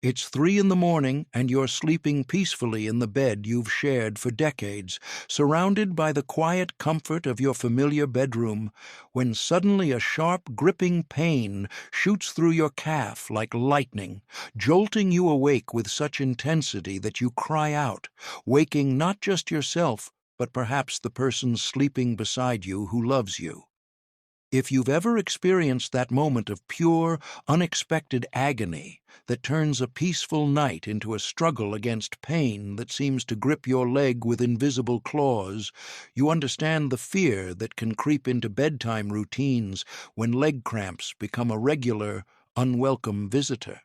It's 3 in the morning and you're sleeping peacefully in the bed you've shared for decades, surrounded by the quiet comfort of your familiar bedroom, when suddenly a sharp, gripping pain shoots through your calf like lightning, jolting you awake with such intensity that you cry out, waking not just yourself, but perhaps the person sleeping beside you who loves you. If you've ever experienced that moment of pure, unexpected agony that turns a peaceful night into a struggle against pain that seems to grip your leg with invisible claws, you understand the fear that can creep into bedtime routines when leg cramps become a regular, unwelcome visitor.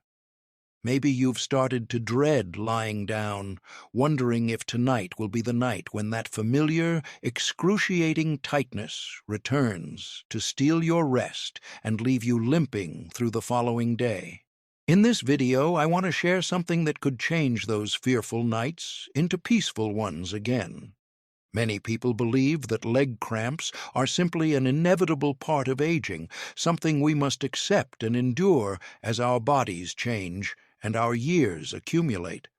Maybe you've started to dread lying down, wondering if tonight will be the night when that familiar, excruciating tightness returns to steal your rest and leave you limping through the following day. In this video, I want to share something that could change those fearful nights into peaceful ones again. Many people believe that leg cramps are simply an inevitable part of aging, something we must accept and endure as our bodies change and our years accumulate.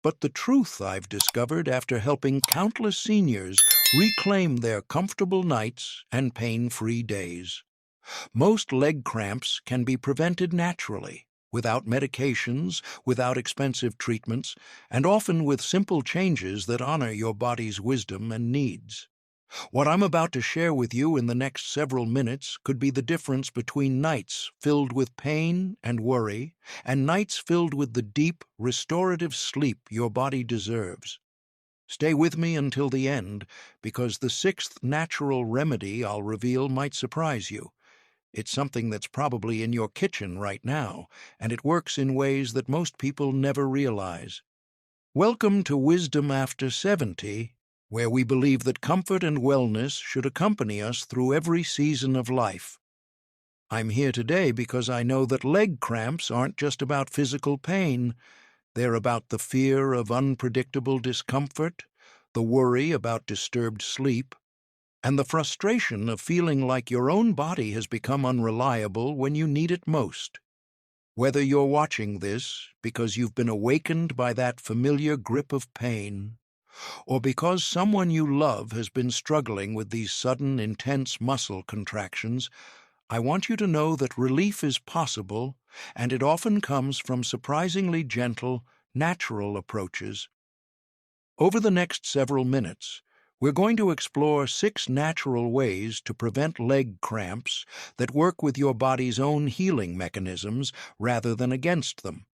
But the truth I've discovered after helping countless seniors reclaim their comfortable nights and pain-free days. Most leg cramps can be prevented naturally, without medications, without expensive treatments, and often with simple changes that honor your body's wisdom and needs. What I'm about to share with you in the next several minutes could be the difference between nights filled with pain and worry and nights filled with the deep, restorative sleep your body deserves. Stay with me until the end, because the sixth natural remedy I'll reveal might surprise you. It's something that's probably in your kitchen right now, and it works in ways that most people never realize. Welcome to Wisdom After 70, where we believe that comfort and wellness should accompany us through every season of life. I'm here today because I know that leg cramps aren't just about physical pain. They're about the fear of unpredictable discomfort, the worry about disturbed sleep, and the frustration of feeling like your own body has become unreliable when you need it most. Whether you're watching this because you've been awakened by that familiar grip of pain, or because someone you love has been struggling with these sudden, intense muscle contractions, I want you to know that relief is possible, and it often comes from surprisingly gentle, natural approaches. Over the next several minutes, we're going to explore 6 natural ways to prevent leg cramps that work with your body's own healing mechanisms rather than against them.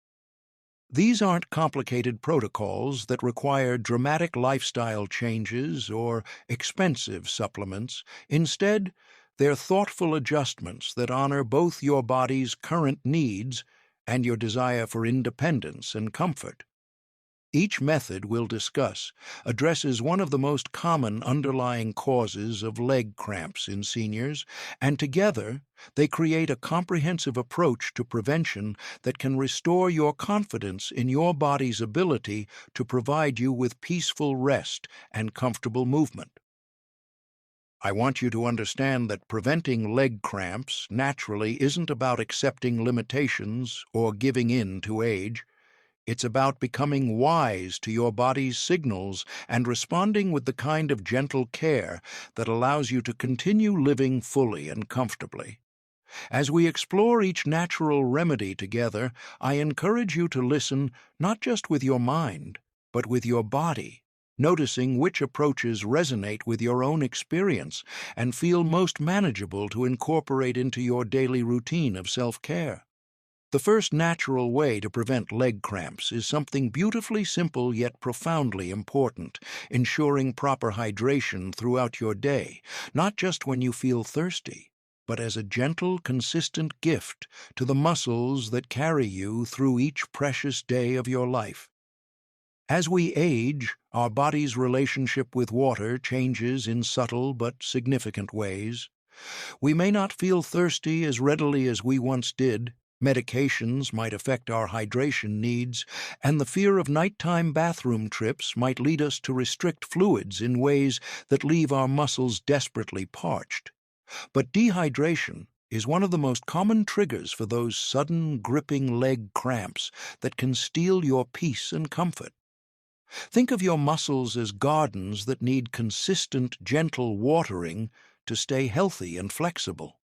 These aren't complicated protocols that require dramatic lifestyle changes or expensive supplements. Instead, they're thoughtful adjustments that honor both your body's current needs and your desire for independence and comfort. Each method we'll discuss addresses one of the most common underlying causes of leg cramps in seniors, and together they create a comprehensive approach to prevention that can restore your confidence in your body's ability to provide you with peaceful rest and comfortable movement. I want you to understand that preventing leg cramps naturally isn't about accepting limitations or giving in to age. It's about becoming wise to your body's signals and responding with the kind of gentle care that allows you to continue living fully and comfortably. As we explore each natural remedy together, I encourage you to listen not just with your mind, but with your body, noticing which approaches resonate with your own experience and feel most manageable to incorporate into your daily routine of self-care. The first natural way to prevent leg cramps is something beautifully simple yet profoundly important: ensuring proper hydration throughout your day, not just when you feel thirsty, but as a gentle, consistent gift to the muscles that carry you through each precious day of your life. As we age, our body's relationship with water changes in subtle but significant ways. We may not feel thirsty as readily as we once did. Medications might affect our hydration needs, and the fear of nighttime bathroom trips might lead us to restrict fluids in ways that leave our muscles desperately parched. But dehydration, is one of the most common triggers for those sudden, gripping leg cramps that can steal your peace and comfort. Think of your muscles as gardens that need consistent, gentle watering to stay healthy and flexible.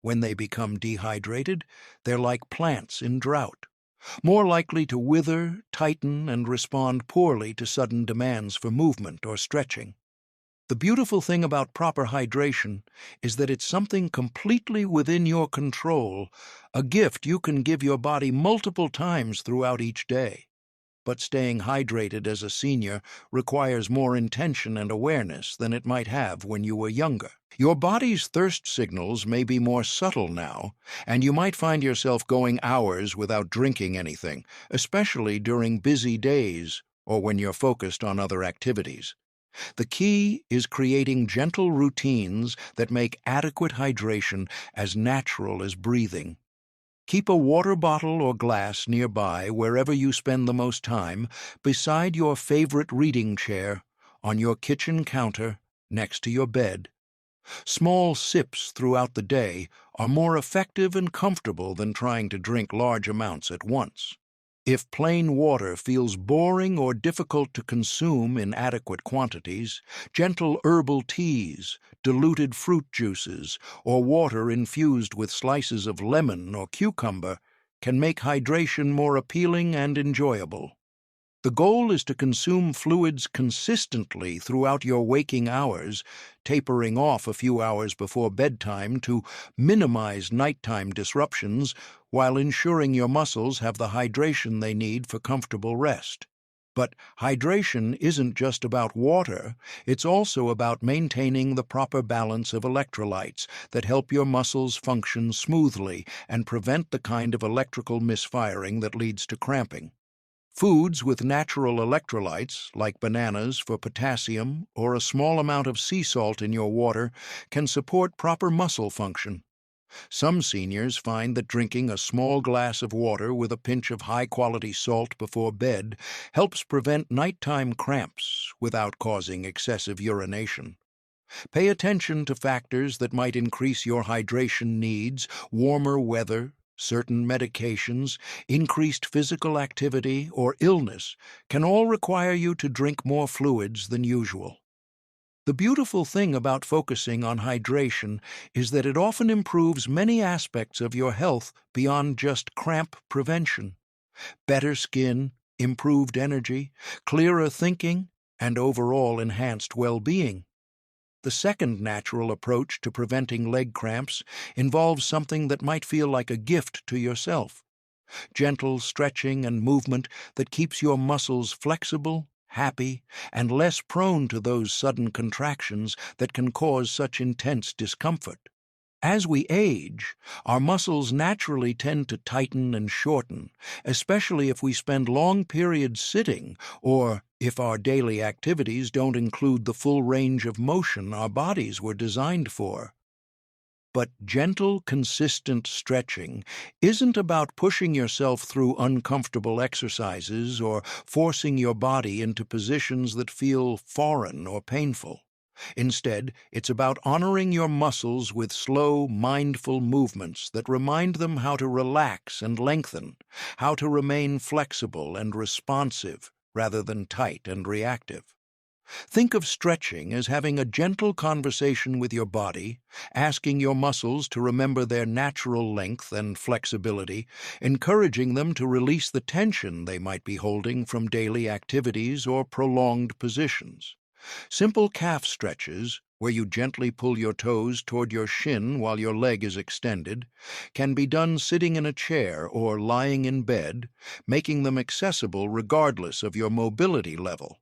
When they become dehydrated, they're like plants in drought, more likely to wither, tighten, and respond poorly to sudden demands for movement or stretching. The beautiful thing about proper hydration is that it's something completely within your control, a gift you can give your body multiple times throughout each day. But staying hydrated as a senior requires more intention and awareness than it might have when you were younger. Your body's thirst signals may be more subtle now, and you might find yourself going hours without drinking anything, especially during busy days or when you're focused on other activities. The key is creating gentle routines that make adequate hydration as natural as breathing. Keep a water bottle or glass nearby wherever you spend the most time, beside your favorite reading chair, on your kitchen counter, next to your bed. Small sips throughout the day are more effective and comfortable than trying to drink large amounts at once. If plain water feels boring or difficult to consume in adequate quantities, gentle herbal teas, diluted fruit juices, or water infused with slices of lemon or cucumber can make hydration more appealing and enjoyable. The goal is to consume fluids consistently throughout your waking hours, tapering off a few hours before bedtime to minimize nighttime disruptions while ensuring your muscles have the hydration they need for comfortable rest. But hydration isn't just about water, it's also about maintaining the proper balance of electrolytes that help your muscles function smoothly and prevent the kind of electrical misfiring that leads to cramping. Foods with natural electrolytes, like bananas for potassium or a small amount of sea salt in your water, can support proper muscle function. Some seniors find that drinking a small glass of water with a pinch of high-quality salt before bed helps prevent nighttime cramps without causing excessive urination. Pay attention to factors that might increase your hydration needs: warmer weather, certain medications, increased physical activity, or illness can all require you to drink more fluids than usual. The beautiful thing about focusing on hydration is that it often improves many aspects of your health beyond just cramp prevention. Better skin, improved energy, clearer thinking, and overall enhanced well-being. The second natural approach to preventing leg cramps involves something that might feel like a gift to yourself: gentle stretching and movement that keeps your muscles flexible, happy, and less prone to those sudden contractions that can cause such intense discomfort. As we age, our muscles naturally tend to tighten and shorten, especially if we spend long periods sitting or if our daily activities don't include the full range of motion our bodies were designed for. But gentle, consistent stretching isn't about pushing yourself through uncomfortable exercises or forcing your body into positions that feel foreign or painful. Instead, it's about honoring your muscles with slow, mindful movements that remind them how to relax and lengthen, how to remain flexible and responsive rather than tight and reactive. Think of stretching as having a gentle conversation with your body, asking your muscles to remember their natural length and flexibility, encouraging them to release the tension they might be holding from daily activities or prolonged positions. Simple calf stretches, where you gently pull your toes toward your shin while your leg is extended, can be done sitting in a chair or lying in bed, making them accessible regardless of your mobility level.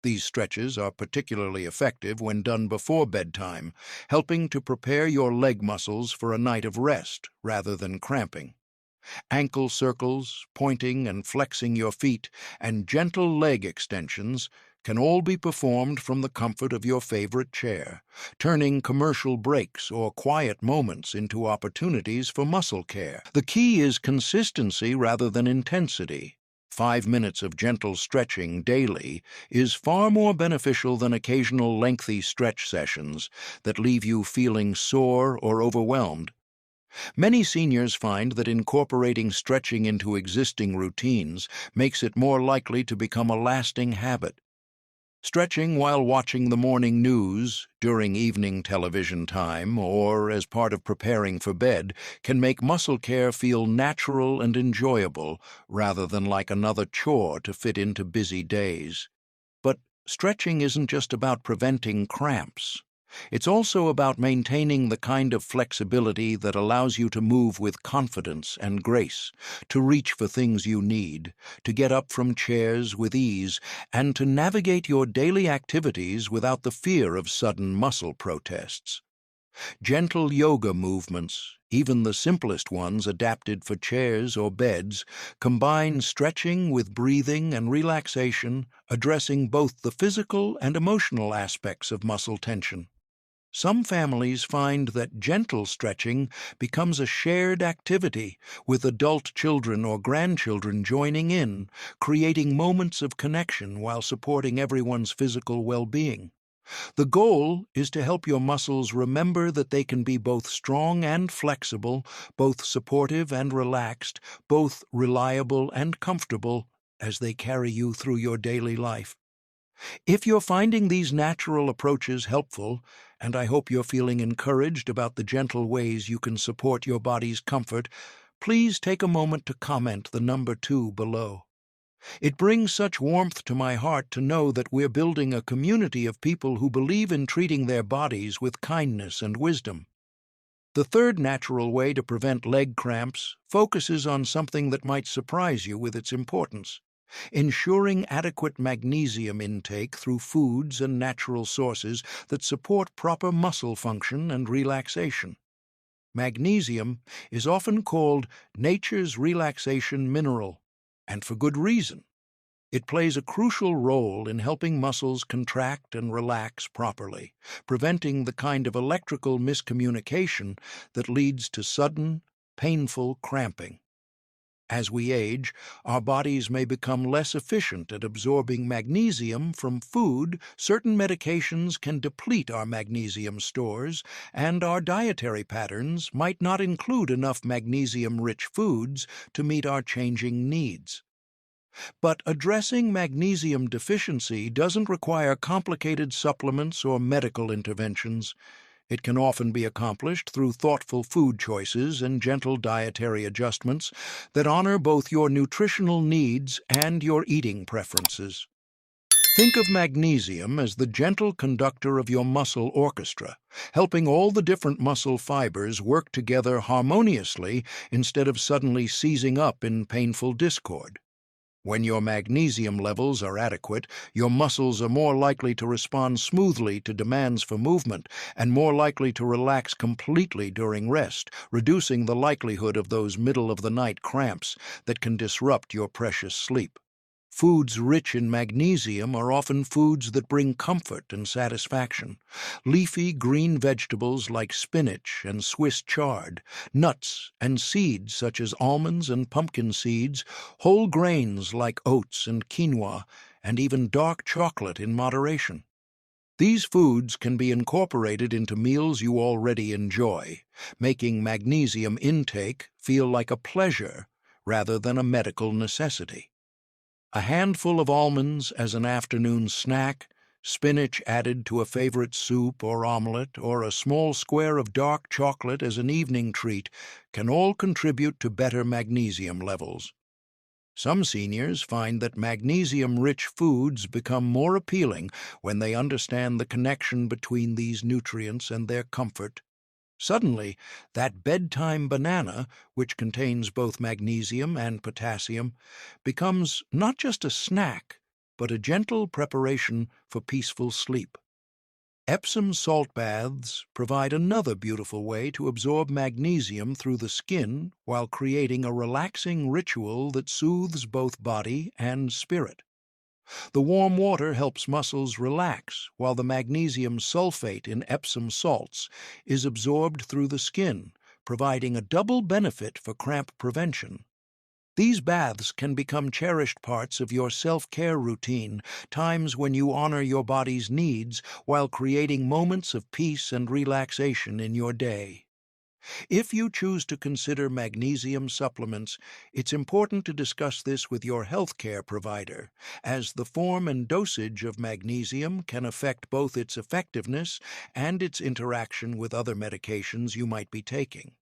These stretches are particularly effective when done before bedtime, helping to prepare your leg muscles for a night of rest rather than cramping. Ankle circles, pointing and flexing your feet, and gentle leg extensions can all be performed from the comfort of your favorite chair, turning commercial breaks or quiet moments into opportunities for muscle care. The key is consistency rather than intensity. 5 minutes of gentle stretching daily is far more beneficial than occasional lengthy stretch sessions that leave you feeling sore or overwhelmed. Many seniors find that incorporating stretching into existing routines makes it more likely to become a lasting habit. Stretching while watching the morning news, during evening television time, or as part of preparing for bed can make muscle care feel natural and enjoyable rather than like another chore to fit into busy days. But stretching isn't just about preventing cramps. It's also about maintaining the kind of flexibility that allows you to move with confidence and grace, to reach for things you need, to get up from chairs with ease, and to navigate your daily activities without the fear of sudden muscle protests. Gentle yoga movements, even the simplest ones adapted for chairs or beds, combine stretching with breathing and relaxation, addressing both the physical and emotional aspects of muscle tension. Some families find that gentle stretching becomes a shared activity, with adult children or grandchildren joining in, creating moments of connection while supporting everyone's physical well-being. The goal is to help your muscles remember that they can be both strong and flexible, both supportive and relaxed, both reliable and comfortable as they carry you through your daily life. If you're finding these natural approaches helpful, and I hope you're feeling encouraged about the gentle ways you can support your body's comfort, please take a moment to comment the number 2 below. It brings such warmth to my heart to know that we're building a community of people who believe in treating their bodies with kindness and wisdom. The third natural way to prevent leg cramps focuses on something that might surprise you with its importance: ensuring adequate magnesium intake through foods and natural sources that support proper muscle function and relaxation. Magnesium is often called nature's relaxation mineral, and for good reason. It plays a crucial role in helping muscles contract and relax properly, preventing the kind of electrical miscommunication that leads to sudden, painful cramping. As we age, our bodies may become less efficient at absorbing magnesium from food, certain medications can deplete our magnesium stores, and our dietary patterns might not include enough magnesium-rich foods to meet our changing needs. But addressing magnesium deficiency doesn't require complicated supplements or medical interventions. It can often be accomplished through thoughtful food choices and gentle dietary adjustments that honor both your nutritional needs and your eating preferences. Think of magnesium as the gentle conductor of your muscle orchestra, helping all the different muscle fibers work together harmoniously instead of suddenly seizing up in painful discord. When your magnesium levels are adequate, your muscles are more likely to respond smoothly to demands for movement and more likely to relax completely during rest, reducing the likelihood of those middle-of-the-night cramps that can disrupt your precious sleep. Foods rich in magnesium are often foods that bring comfort and satisfaction. Leafy green vegetables like spinach and Swiss chard, nuts and seeds such as almonds and pumpkin seeds, whole grains like oats and quinoa, and even dark chocolate in moderation. These foods can be incorporated into meals you already enjoy, making magnesium intake feel like a pleasure rather than a medical necessity. A handful of almonds as an afternoon snack, spinach added to a favorite soup or omelette, or a small square of dark chocolate as an evening treat can all contribute to better magnesium levels. Some seniors find that magnesium-rich foods become more appealing when they understand the connection between these nutrients and their comfort. Suddenly, that bedtime banana, which contains both magnesium and potassium, becomes not just a snack, but a gentle preparation for peaceful sleep. Epsom salt baths provide another beautiful way to absorb magnesium through the skin while creating a relaxing ritual that soothes both body and spirit. The warm water helps muscles relax, while the magnesium sulfate in Epsom salts is absorbed through the skin, providing a double benefit for cramp prevention. These baths can become cherished parts of your self-care routine, times when you honor your body's needs while creating moments of peace and relaxation in your day. If you choose to consider magnesium supplements, it's important to discuss this with your healthcare provider, as the form and dosage of magnesium can affect both its effectiveness and its interaction with other medications you might be taking.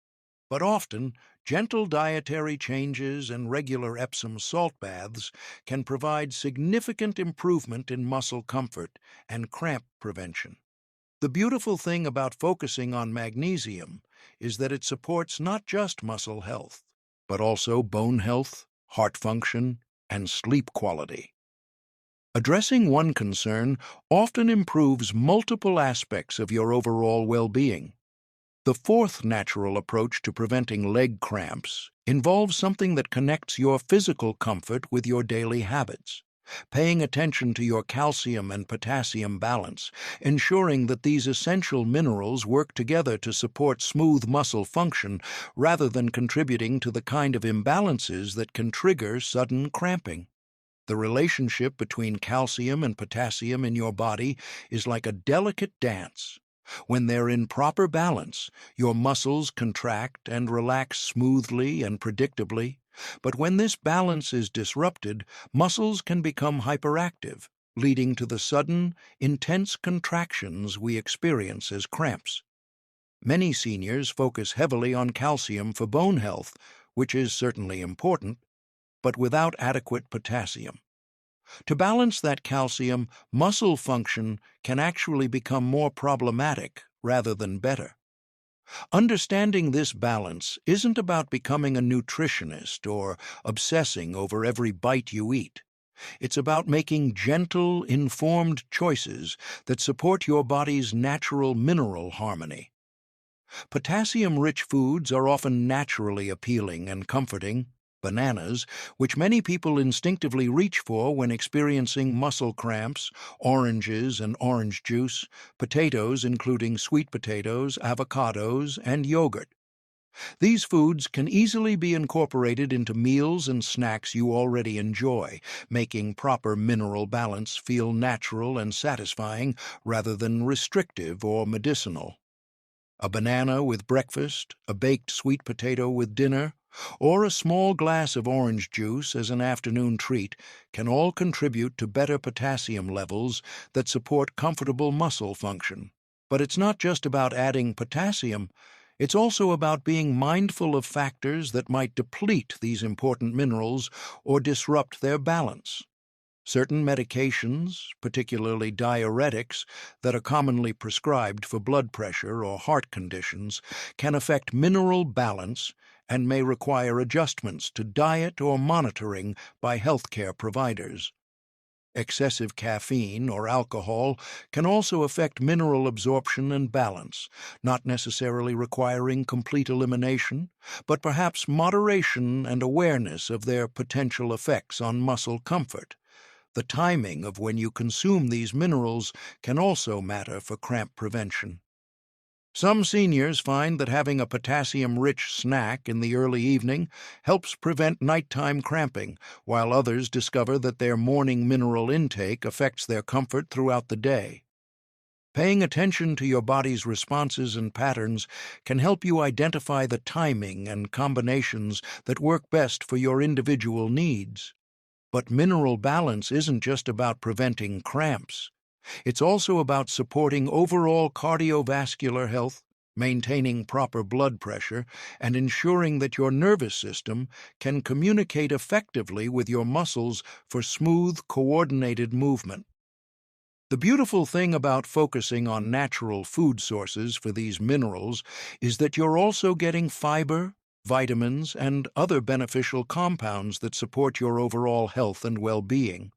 But often, gentle dietary changes and regular Epsom salt baths can provide significant improvement in muscle comfort and cramp prevention. The beautiful thing about focusing on magnesium is that it supports not just muscle health, but also bone health, heart function, and sleep quality. Addressing one concern often improves multiple aspects of your overall well-being. The fourth natural approach to preventing leg cramps involves something that connects your physical comfort with your daily habits. Paying attention to your calcium and potassium balance, ensuring that these essential minerals work together to support smooth muscle function rather than contributing to the kind of imbalances that can trigger sudden cramping. The relationship between calcium and potassium in your body is like a delicate dance. When they're in proper balance, your muscles contract and relax smoothly and predictably. But when this balance is disrupted, muscles can become hyperactive, leading to the sudden, intense contractions we experience as cramps. Many seniors focus heavily on calcium for bone health, which is certainly important, but without adequate potassium. To balance that calcium, muscle function can actually become more problematic rather than better. Understanding this balance isn't about becoming a nutritionist or obsessing over every bite you eat. It's about making gentle, informed choices that support your body's natural mineral harmony. Potassium-rich foods are often naturally appealing and comforting. Bananas, which many people instinctively reach for when experiencing muscle cramps, oranges and orange juice, potatoes including sweet potatoes, avocados, and yogurt. These foods can easily be incorporated into meals and snacks you already enjoy, making proper mineral balance feel natural and satisfying rather than restrictive or medicinal. A banana with breakfast, a baked sweet potato with dinner, or a small glass of orange juice as an afternoon treat can all contribute to better potassium levels that support comfortable muscle function. But it's not just about adding potassium, it's also about being mindful of factors that might deplete these important minerals or disrupt their balance. Certain medications, particularly diuretics, that are commonly prescribed for blood pressure or heart conditions, can affect mineral balance and may require adjustments to diet or monitoring by healthcare providers. Excessive caffeine or alcohol can also affect mineral absorption and balance, not necessarily requiring complete elimination, but perhaps moderation and awareness of their potential effects on muscle comfort. The timing of when you consume these minerals can also matter for cramp prevention. Some seniors find that having a potassium-rich snack in the early evening helps prevent nighttime cramping, while others discover that their morning mineral intake affects their comfort throughout the day. Paying attention to your body's responses and patterns can help you identify the timing and combinations that work best for your individual needs. But mineral balance isn't just about preventing cramps. It's also about supporting overall cardiovascular health, maintaining proper blood pressure, and ensuring that your nervous system can communicate effectively with your muscles for smooth, coordinated movement. The beautiful thing about focusing on natural food sources for these minerals is that you're also getting fiber, vitamins, and other beneficial compounds that support your overall health and well-being.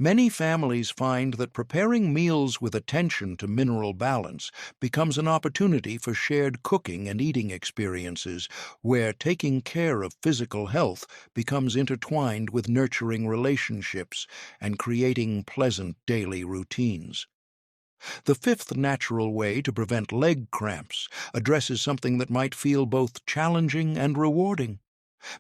Many families find that preparing meals with attention to mineral balance becomes an opportunity for shared cooking and eating experiences, where taking care of physical health becomes intertwined with nurturing relationships and creating pleasant daily routines. The fifth natural way to prevent leg cramps addresses something that might feel both challenging and rewarding: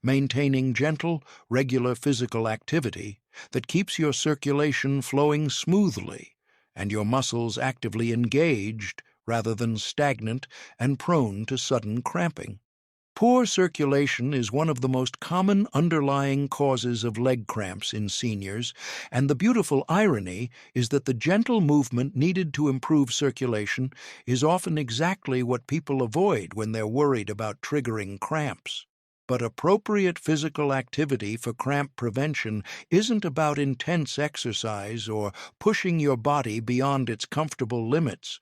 maintaining gentle, regular physical activity that keeps your circulation flowing smoothly and your muscles actively engaged rather than stagnant and prone to sudden cramping. Poor circulation is one of the most common underlying causes of leg cramps in seniors, and the beautiful irony is that the gentle movement needed to improve circulation is often exactly what people avoid when they're worried about triggering cramps. But appropriate physical activity for cramp prevention isn't about intense exercise or pushing your body beyond its comfortable limits.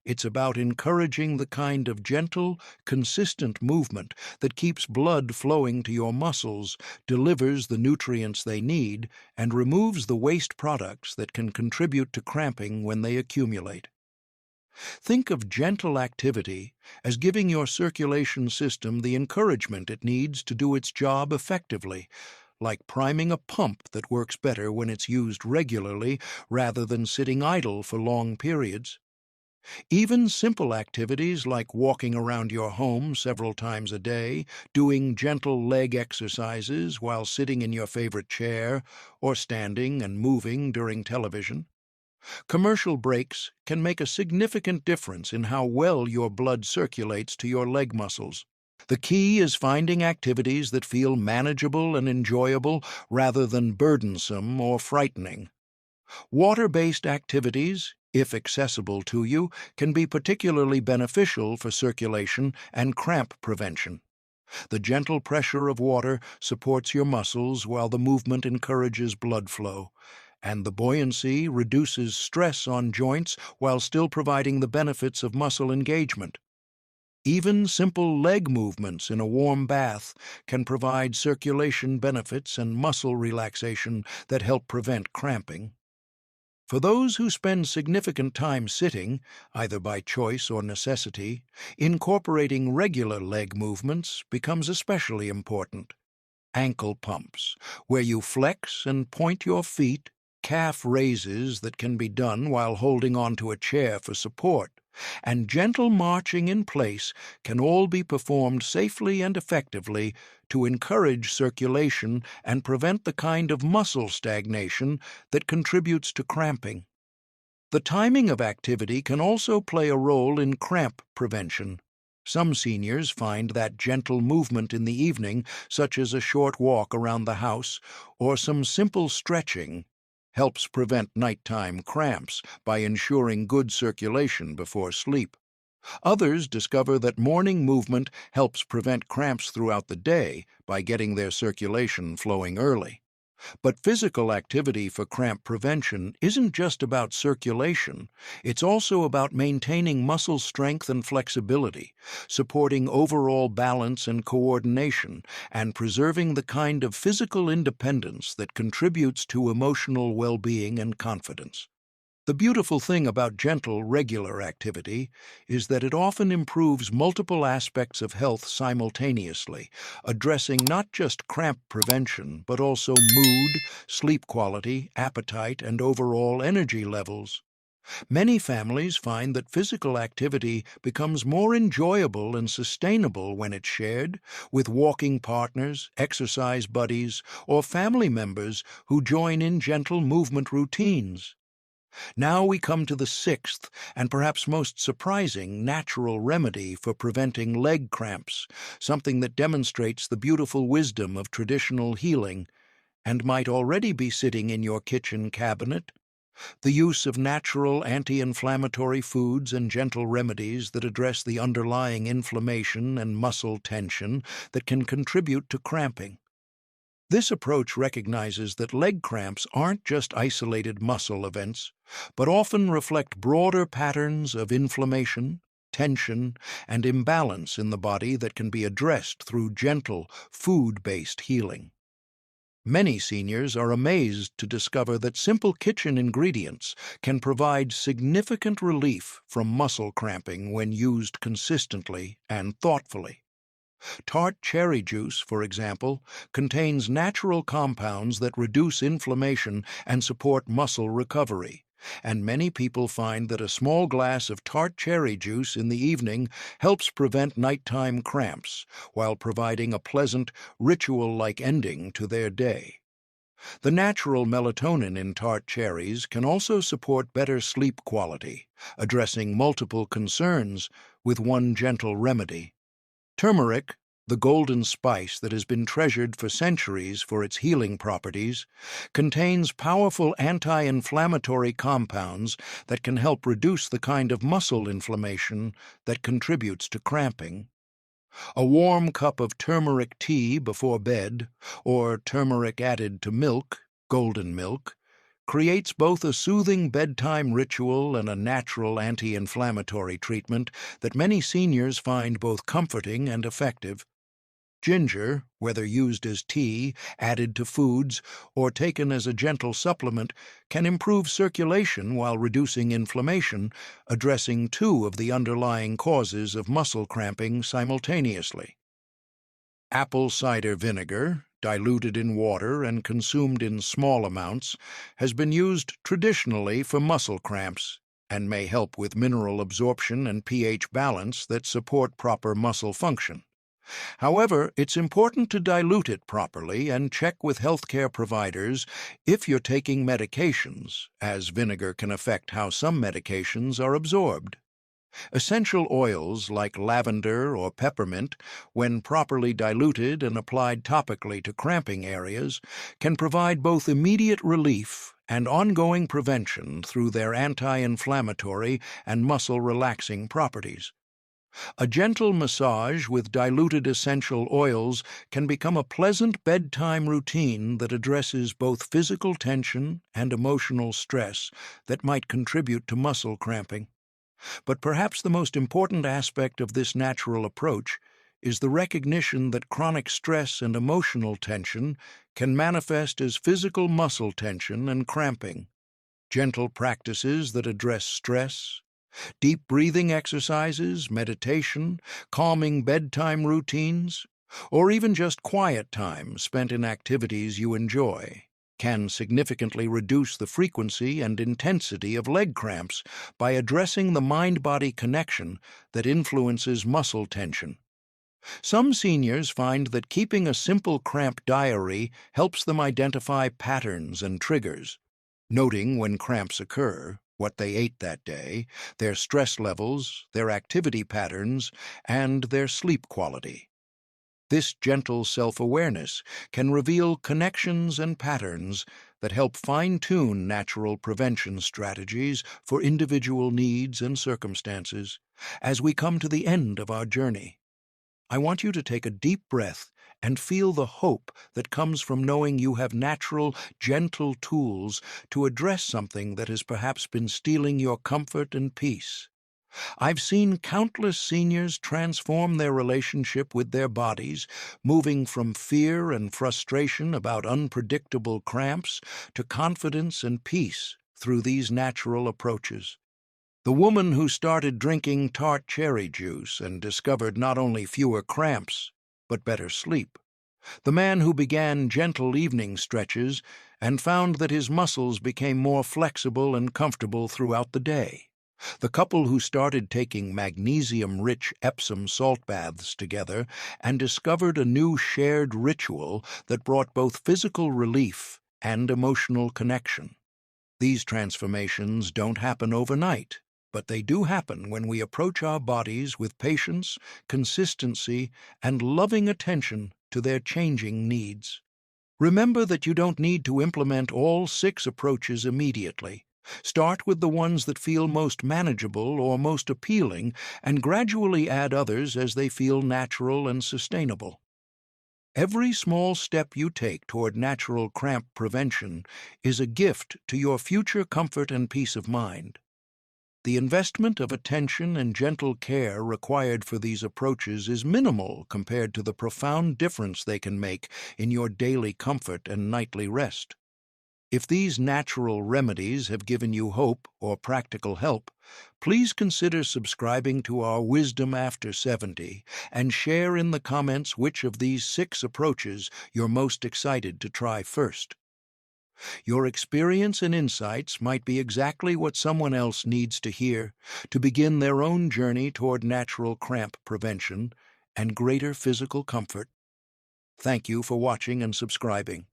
It's about encouraging the kind of gentle, consistent movement that keeps blood flowing to your muscles, delivers the nutrients they need, and removes the waste products that can contribute to cramping when they accumulate. Think of gentle activity as giving your circulation system the encouragement it needs to do its job effectively, like priming a pump that works better when it's used regularly rather than sitting idle for long periods. Even simple activities like walking around your home several times a day, doing gentle leg exercises while sitting in your favorite chair, or standing and moving during television. Commercial breaks can make a significant difference in how well your blood circulates to your leg muscles. The key is finding activities that feel manageable and enjoyable rather than burdensome or frightening. Water-based activities, if accessible to you, can be particularly beneficial for circulation and cramp prevention. The gentle pressure of water supports your muscles while the movement encourages blood flow, and the buoyancy reduces stress on joints while still providing the benefits of muscle engagement. Even simple leg movements in a warm bath can provide circulation benefits and muscle relaxation that help prevent cramping. For those who spend significant time sitting, either by choice or necessity, incorporating regular leg movements becomes especially important. Ankle pumps, where you flex and point your feet, calf raises that can be done while holding onto a chair for support, and gentle marching in place can all be performed safely and effectively to encourage circulation and prevent the kind of muscle stagnation that contributes to cramping. The timing of activity can also play a role in cramp prevention. Some seniors find that gentle movement in the evening, such as a short walk around the house or some simple stretching, helps prevent nighttime cramps by ensuring good circulation before sleep. Others discover that morning movement helps prevent cramps throughout the day by getting their circulation flowing early. But physical activity for cramp prevention isn't just about circulation, it's also about maintaining muscle strength and flexibility, supporting overall balance and coordination, and preserving the kind of physical independence that contributes to emotional well-being and confidence. The beautiful thing about gentle, regular activity is that it often improves multiple aspects of health simultaneously, addressing not just cramp prevention, but also mood, sleep quality, appetite, and overall energy levels. Many families find that physical activity becomes more enjoyable and sustainable when it's shared with walking partners, exercise buddies, or family members who join in gentle movement routines. Now we come to the sixth, and perhaps most surprising, natural remedy for preventing leg cramps, something that demonstrates the beautiful wisdom of traditional healing, and might already be sitting in your kitchen cabinet: the use of natural anti-inflammatory foods and gentle remedies that address the underlying inflammation and muscle tension that can contribute to cramping. This approach recognizes that leg cramps aren't just isolated muscle events, but often reflect broader patterns of inflammation, tension, and imbalance in the body that can be addressed through gentle, food-based healing. Many seniors are amazed to discover that simple kitchen ingredients can provide significant relief from muscle cramping when used consistently and thoughtfully. Tart cherry juice, for example, contains natural compounds that reduce inflammation and support muscle recovery, and many people find that a small glass of tart cherry juice in the evening helps prevent nighttime cramps while providing a pleasant, ritual-like ending to their day. The natural melatonin in tart cherries can also support better sleep quality, addressing multiple concerns with one gentle remedy. Turmeric, the golden spice that has been treasured for centuries for its healing properties, contains powerful anti-inflammatory compounds that can help reduce the kind of muscle inflammation that contributes to cramping. A warm cup of turmeric tea before bed, or turmeric added to milk, golden milk, creates both a soothing bedtime ritual and a natural anti-inflammatory treatment that many seniors find both comforting and effective. Ginger, whether used as tea, added to foods, or taken as a gentle supplement, can improve circulation while reducing inflammation, addressing two of the underlying causes of muscle cramping simultaneously. Apple cider vinegar, diluted in water and consumed in small amounts, has been used traditionally for muscle cramps and may help with mineral absorption and pH balance that support proper muscle function. However, it's important to dilute it properly and check with healthcare providers if you're taking medications, as vinegar can affect how some medications are absorbed. Essential oils like lavender or peppermint, when properly diluted and applied topically to cramping areas, can provide both immediate relief and ongoing prevention through their anti-inflammatory and muscle-relaxing properties. A gentle massage with diluted essential oils can become a pleasant bedtime routine that addresses both physical tension and emotional stress that might contribute to muscle cramping. But perhaps the most important aspect of this natural approach is the recognition that chronic stress and emotional tension can manifest as physical muscle tension and cramping. Gentle practices that address stress, deep breathing exercises, meditation, calming bedtime routines, or even just quiet time spent in activities you enjoy, can significantly reduce the frequency and intensity of leg cramps by addressing the mind-body connection that influences muscle tension. Some seniors find that keeping a simple cramp diary helps them identify patterns and triggers, noting when cramps occur, what they ate that day, their stress levels, their activity patterns, and their sleep quality. This gentle self-awareness can reveal connections and patterns that help fine-tune natural prevention strategies for individual needs and circumstances. As we come to the end of our journey, I want you to take a deep breath and feel the hope that comes from knowing you have natural, gentle tools to address something that has perhaps been stealing your comfort and peace. I've seen countless seniors transform their relationship with their bodies, moving from fear and frustration about unpredictable cramps to confidence and peace through these natural approaches. The woman who started drinking tart cherry juice and discovered not only fewer cramps, but better sleep. The man who began gentle evening stretches and found that his muscles became more flexible and comfortable throughout the day. The couple who started taking magnesium-rich Epsom salt baths together and discovered a new shared ritual that brought both physical relief and emotional connection. These transformations don't happen overnight, but they do happen when we approach our bodies with patience, consistency, and loving attention to their changing needs. Remember that you don't need to implement all 6 approaches immediately. Start with the ones that feel most manageable or most appealing, and gradually add others as they feel natural and sustainable. Every small step you take toward natural cramp prevention is a gift to your future comfort and peace of mind. The investment of attention and gentle care required for these approaches is minimal compared to the profound difference they can make in your daily comfort and nightly rest. If these natural remedies have given you hope or practical help, please consider subscribing to our Wisdom After 70 and share in the comments which of these 6 approaches you're most excited to try first. Your experience and insights might be exactly what someone else needs to hear to begin their own journey toward natural cramp prevention and greater physical comfort. Thank you for watching and subscribing.